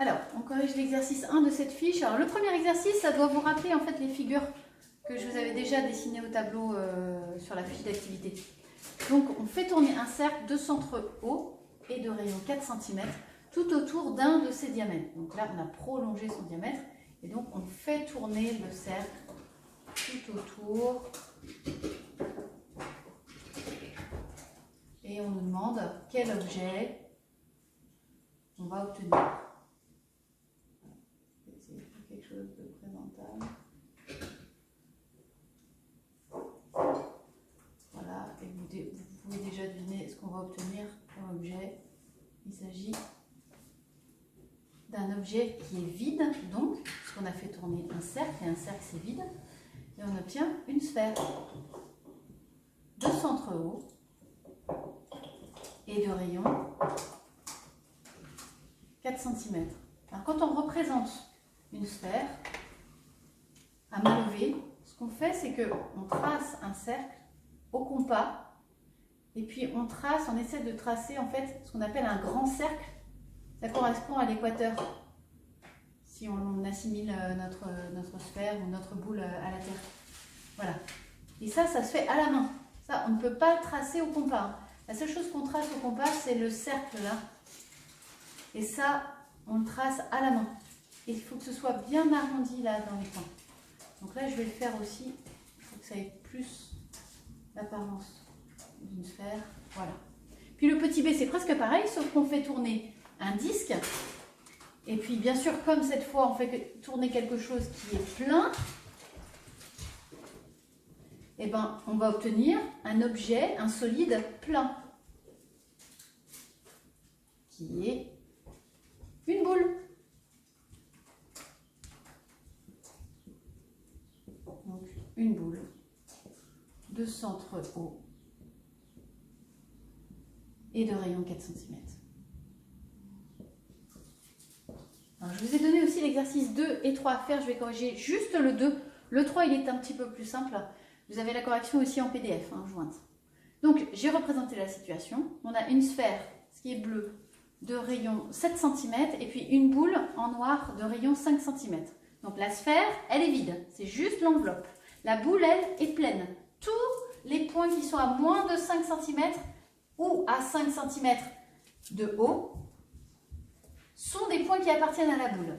Alors, on corrige l'exercice 1 de cette fiche. Alors, le premier exercice, ça doit vous rappeler en fait les figures que je vous avais déjà dessinées au tableau sur la fiche d'activité. Donc, on fait tourner un cercle de centre haut et de rayon 4 cm tout autour d'un de ses diamètres. Donc là, on a prolongé son diamètre et donc on fait tourner le cercle tout autour. Et on nous demande quel objet on va obtenir. C'est quelque chose de présentable. Voilà, et vous pouvez déjà deviner ce qu'on va obtenir comme objet. Il s'agit d'un objet qui est vide, donc, puisqu'on a fait tourner un cercle, et un cercle c'est vide, et on obtient une sphère de centre haut et de rayon 4 cm. Alors quand on représente une sphère à main levée, ce qu'on fait c'est qu'on trace un cercle au compas et puis on essaie de tracer en fait ce qu'on appelle un grand cercle. Ça correspond à l'équateur si on assimile notre sphère ou notre boule à la Terre. Voilà. Et ça se fait à la main. Ça, on ne peut pas le tracer au compas. La seule chose qu'on trace au compas, c'est le cercle là. Et ça, on le trace à la main. Et il faut que ce soit bien arrondi là dans les coins. Donc là, je vais le faire aussi. Il faut que ça ait plus l'apparence d'une sphère. Voilà. Puis le petit b, c'est presque pareil, sauf qu'on fait tourner un disque. Et puis, bien sûr, comme cette fois, on fait tourner quelque chose qui est plein, eh ben, on va obtenir un objet, un solide plein, qui est une boule. Donc, une boule de centre haut et de rayon 4 cm. Alors, je vous ai donné aussi l'exercice 2 et 3 à faire. Je vais corriger juste le 2. Le 3, il est un petit peu plus simple. Vous avez la correction aussi en PDF, jointe. Donc, j'ai représenté la situation. On a une sphère, ce qui est bleu, de rayon 7 cm et puis une boule en noir de rayon 5 cm. Donc, la sphère, elle est vide. C'est juste l'enveloppe. La boule, elle, est pleine. Tous les points qui sont à moins de 5 cm ou à 5 cm de haut sont des points qui appartiennent à la boule.